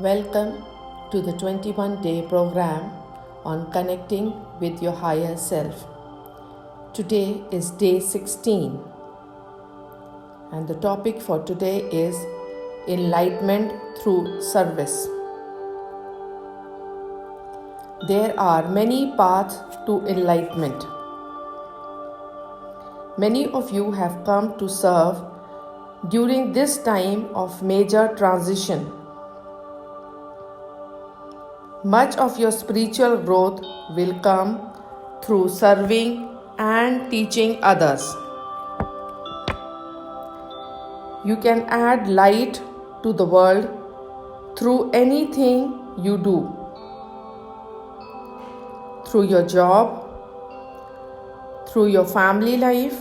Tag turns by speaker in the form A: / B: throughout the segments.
A: Welcome to the 21-day program on connecting with your higher self. Today is day 16 and the topic for today is enlightenment through service. There are many paths to enlightenment. Many of you have come to serve during this time of major transition. Much of your spiritual growth will come through serving and teaching others. You can add light to the world through anything you do. Through your job, through your family life,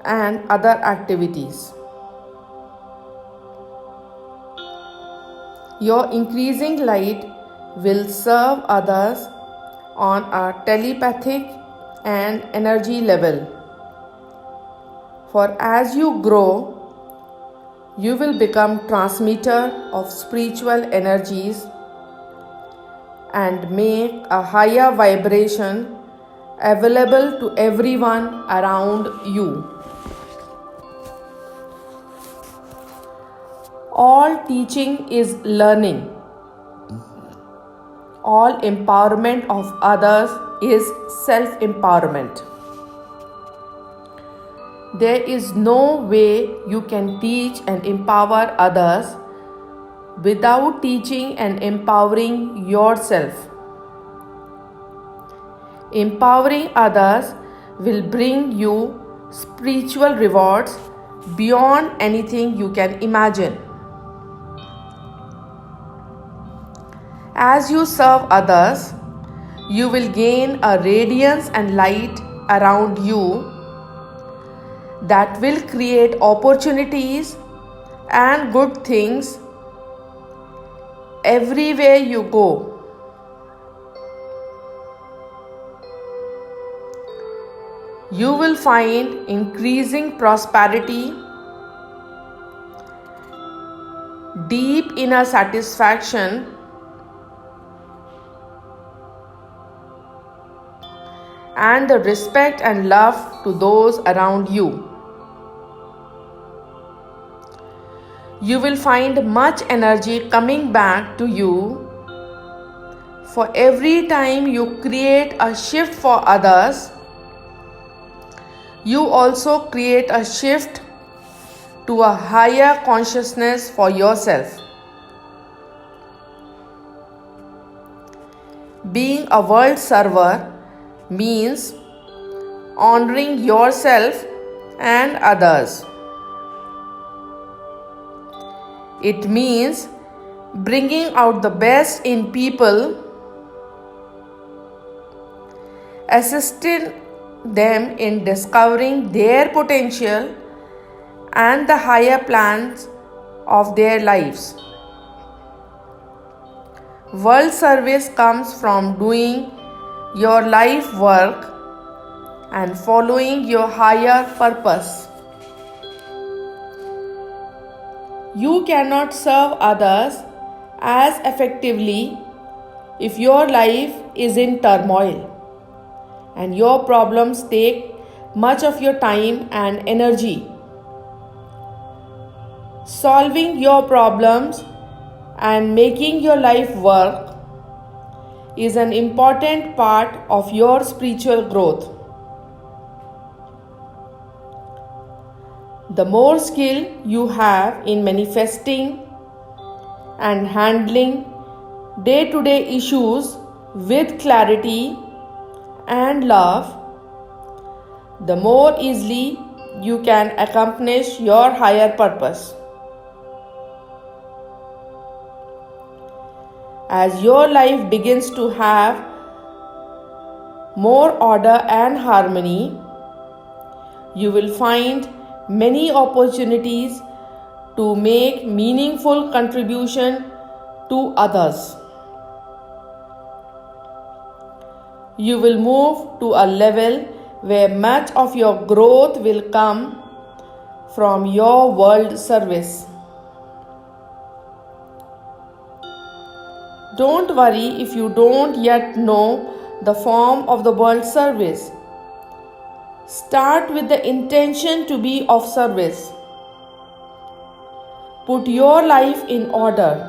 A: and other activities. Your increasing light will serve others on a telepathic and energy level. For as you grow, you will become transmitter of spiritual energies and make a higher vibration available to everyone around you. All teaching is learning. All empowerment of others is self-empowerment. There is no way you can teach and empower others without teaching and empowering yourself. Empowering others will bring you spiritual rewards beyond anything you can imagine. As you serve others, you will gain a radiance and light around you that will create opportunities and good things everywhere you go. You will find increasing prosperity, deep inner satisfaction, and the respect and love to those around you. You will find much energy coming back to you for every time you create a shift for others. You also create a shift to a higher consciousness for yourself. Being a world server means honoring yourself and others. It means bringing out the best in people, assisting them in discovering their potential and the higher plans of their lives. World service comes from doing your life work and following your higher purpose. You cannot serve others as effectively if your life is in turmoil and your problems take much of your time and energy. Solving your problems and making your life work is an important part of your spiritual growth. The more skill you have in manifesting and handling day-to-day issues with clarity and love, the more easily you can accomplish your higher purpose. As your life begins to have more order and harmony, you will find many opportunities to make meaningful contribution to others. You will move to a level where much of your growth will come from your world service. Don't worry if you don't yet know the form of the world service. Start with the intention to be of service. Put your life in order.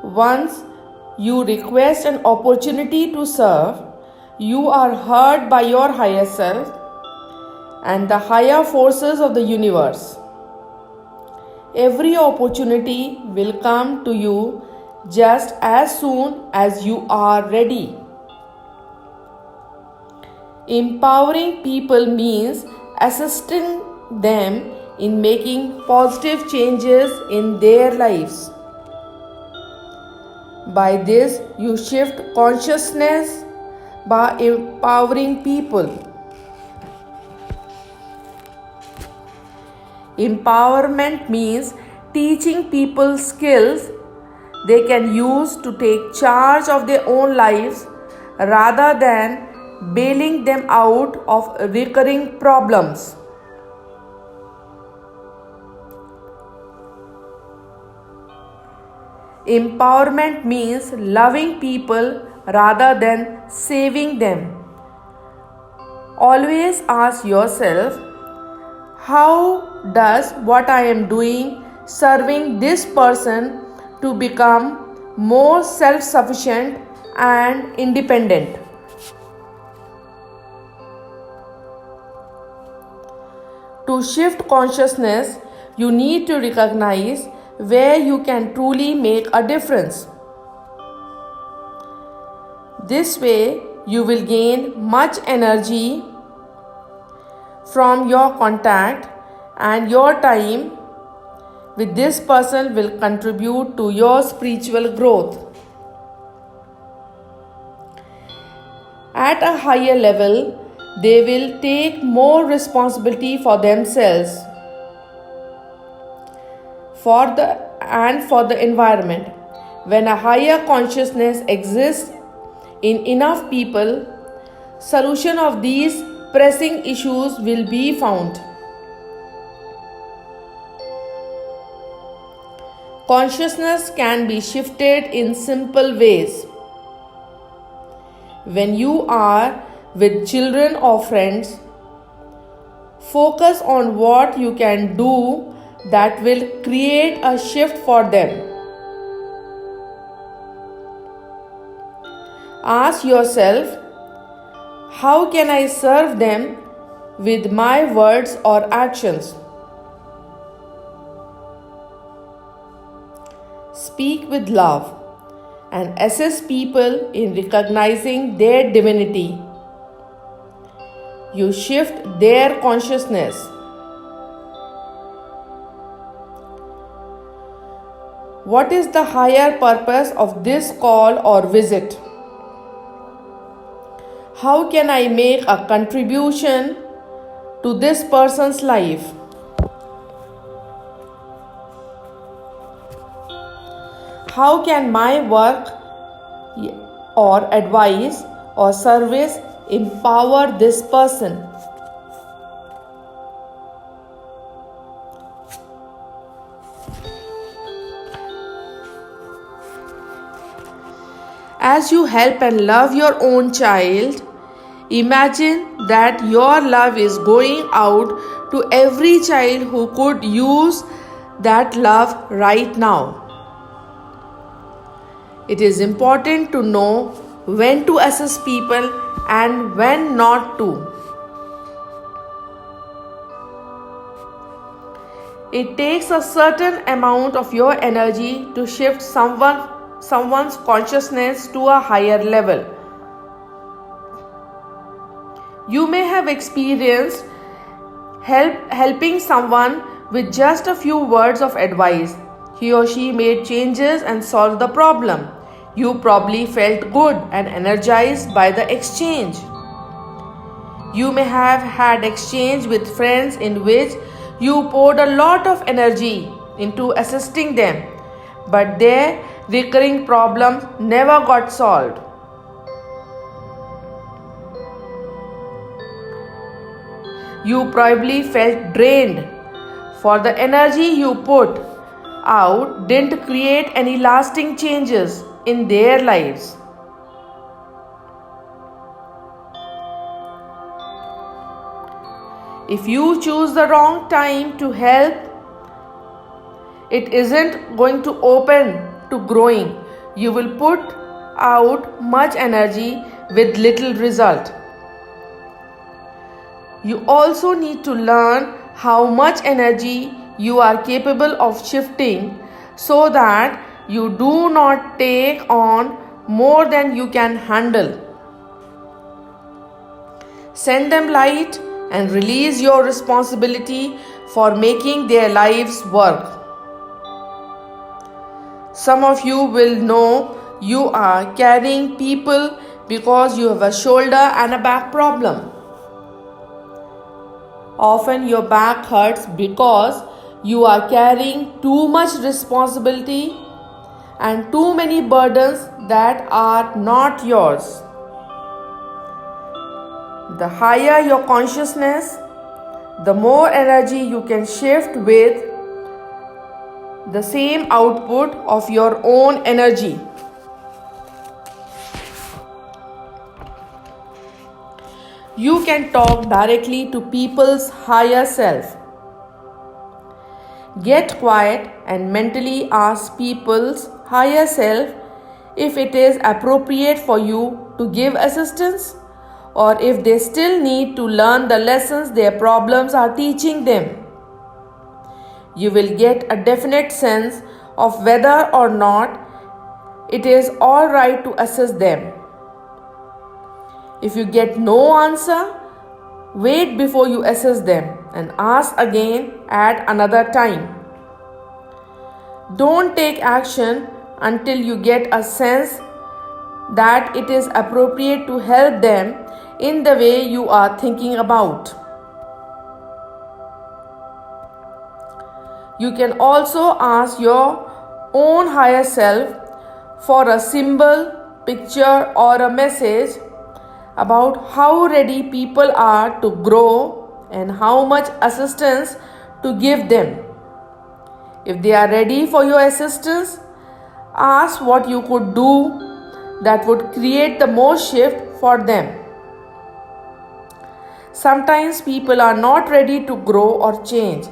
A: Once you request an opportunity to serve, you are heard by your higher self and the higher forces of the universe. Every opportunity will come to you just as soon as you are ready. Empowering people means assisting them in making positive changes in their lives. By this, you shift consciousness by empowering people. Empowerment means teaching people skills they can use to take charge of their own lives rather than bailing them out of recurring problems. Empowerment means loving people rather than saving them. Always ask yourself, how does what I am doing serving this person to become more self-sufficient and independent? To shift consciousness, you need to recognize where you can truly make a difference. This way, you will gain much energy from your contact, and your time with this person will contribute to your spiritual growth. At a higher level, they will take more responsibility for themselves, for the environment. When a higher consciousness exists in enough people, solution of these pressing issues will be found. Consciousness can be shifted in simple ways. When you are with children or friends, focus on what you can do that will create a shift for them. Ask yourself, how can I serve them with my words or actions? Speak with love and assist people in recognizing their divinity. You shift their consciousness. What is the higher purpose of this call or visit? How can I make a contribution to this person's life? How can my work or advice or service empower this person? As you help and love your own child, imagine that your love is going out to every child who could use that love right now. It is important to know when to assist people and when not to. It takes a certain amount of your energy to shift someone's consciousness to a higher level. You may have experienced helping someone with just a few words of advice. He or she made changes and solved the problem. You probably felt good and energized by the exchange. You may have had exchange with friends in which you poured a lot of energy into assisting them, but their recurring problems never got solved. You probably felt drained, for the energy you put out didn't create any lasting changes. in their lives. If you choose the wrong time to help, it isn't going to open to growing. You will put out much energy with little result. You also need to learn how much energy you are capable of shifting so that you do not take on more than you can handle. Send them light and release your responsibility for making their lives work. Some of you will know you are carrying people because you have a shoulder and a back problem. Often your back hurts because you are carrying too much responsibility and too many burdens that are not yours. The higher your consciousness, the more energy you can shift with the same output of your own energy. You can talk directly to people's higher self. Get quiet and mentally ask people's higher self if it is appropriate for you to give assistance or if they still need to learn the lessons their problems are teaching them. You will get a definite sense of whether or not it is all right to assist them. If you get no answer, wait before you assist them and ask again at another time. Don't take action until you get a sense that it is appropriate to help them in the way you are thinking about. You can also ask your own higher self for a symbol, picture, or a message about how ready people are to grow and how much assistance to give them. If they are ready for your assistance, ask what you could do that would create the most shift for them. Sometimes people are not ready to grow or change.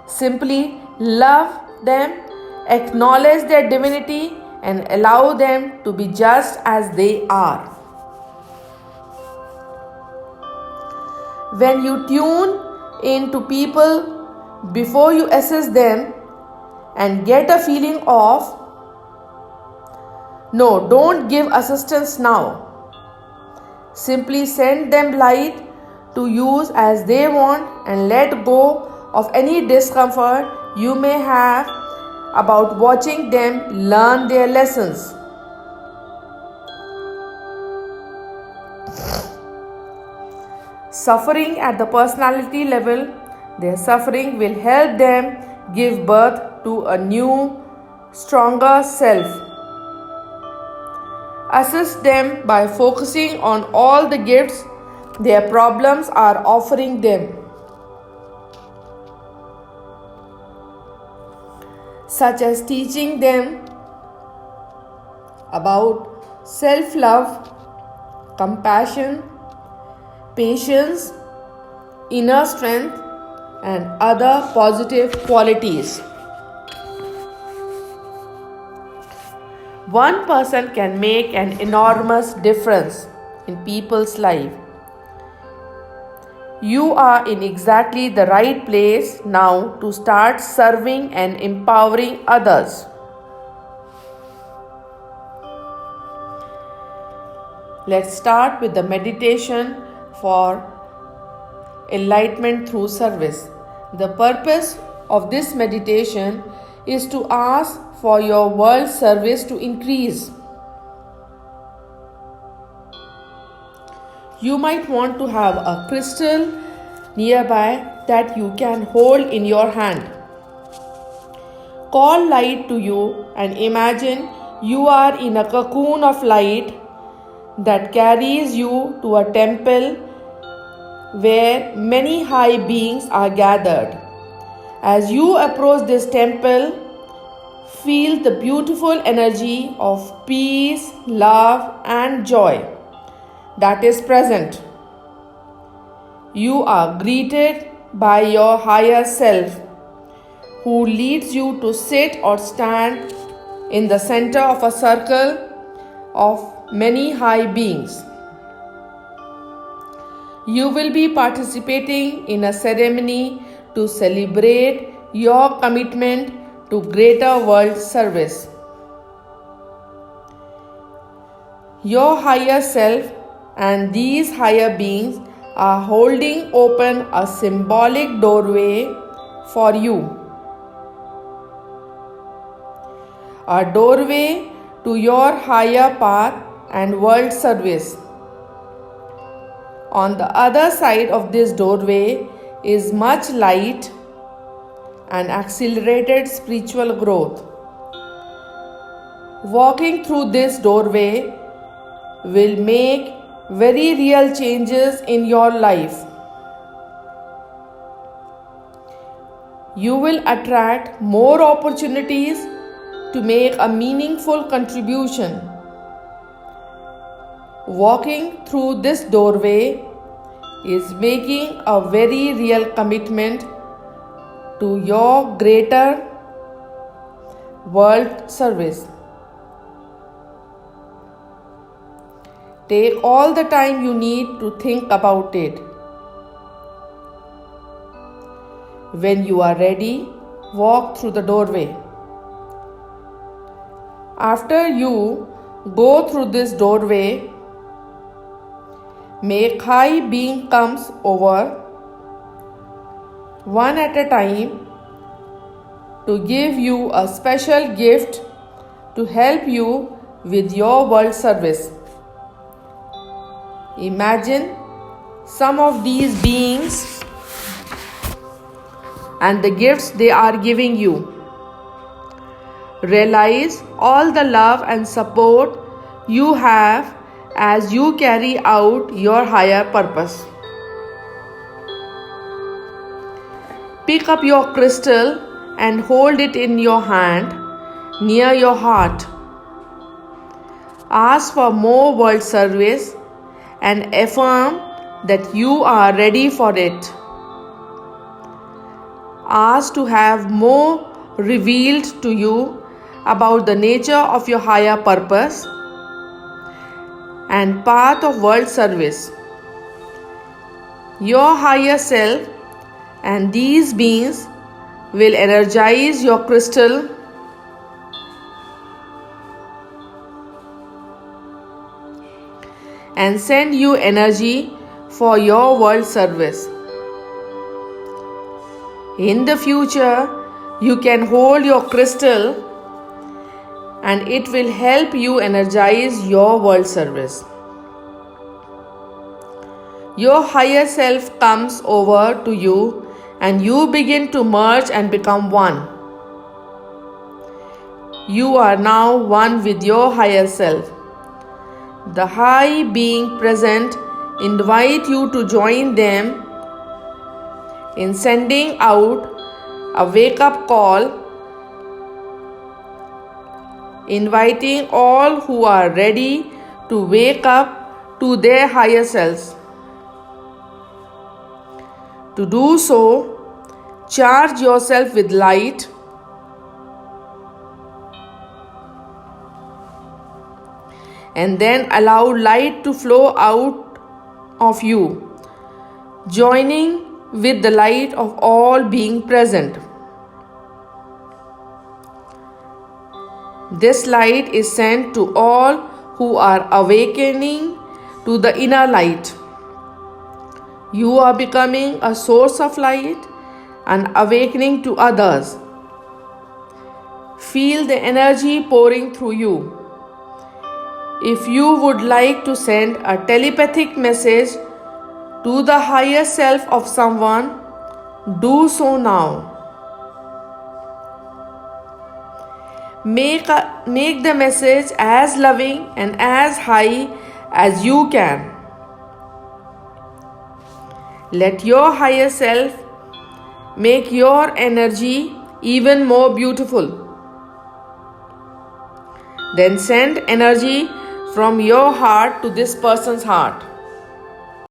A: Simply love them, acknowledge their divinity, and allow them to be just as they are. When you tune in to people before you assess them and get a feeling of, no, don't give assistance now. Simply send them light to use as they want and let go of any discomfort you may have about watching them learn their lessons. Suffering at the personality level, their suffering will help them give birth to a new, stronger self. Assist them by focusing on all the gifts their problems are offering them, such as teaching them about self-love, compassion, patience, inner strength, and other positive qualities. One person can make an enormous difference in people's life. You are in exactly the right place now to start serving and empowering others. Let's start with the meditation for enlightenment through service. The purpose of this meditation is to ask for your world service to increase. You might want to have a crystal nearby that you can hold in your hand. Call light to you and imagine you are in a cocoon of light that carries you to a temple where many high beings are gathered. As you approach this temple, Feel the beautiful energy of peace, love, and joy that is present. You are greeted by your higher self, who leads you to sit or stand in the center of a circle of many high beings. You will be participating in a ceremony to celebrate your commitment to greater world service. Your higher self and these higher beings are holding open a symbolic doorway for you. A doorway to your higher path and world service. On the other side of this doorway is much light and accelerated spiritual growth. Walking through this doorway will make very real changes in your life. You will attract more opportunities to make a meaningful contribution. Walking through this doorway is making a very real commitment to your greater world service. Take all the time you need to think about it. When you are ready, walk through the doorway. After you go through this doorway, make high being comes over one at a time to give you a special gift to help you with your world service. Imagine some of these beings and the gifts they are giving you. Realize all the love and support you have as you carry out your higher purpose. Pick up your crystal and hold it in your hand near your heart. Ask for more world service and affirm that you are ready for it. Ask to have more revealed to you about the nature of your higher purpose and path of world service. Your higher self and these beings will energize your crystal and send you energy for your world service. In the future, you can hold your crystal and it will help you energize your world service. Your higher self comes over to you and you begin to merge and become one. You are now one with your higher self. The high being present invite you to join them in sending out a wake-up call, inviting all who are ready to wake up to their higher selves. To do so, charge yourself with light and then allow light to flow out of you, joining with the light of all being present. This light is sent to all who are awakening to the inner light. You are becoming a source of light and awakening to others. Feel the energy pouring through you. If you would like to send a telepathic message to the higher self of someone, do so now. Make the message as loving and as high as you can. Let your higher self make your energy even more beautiful. Then send energy from your heart to this person's heart.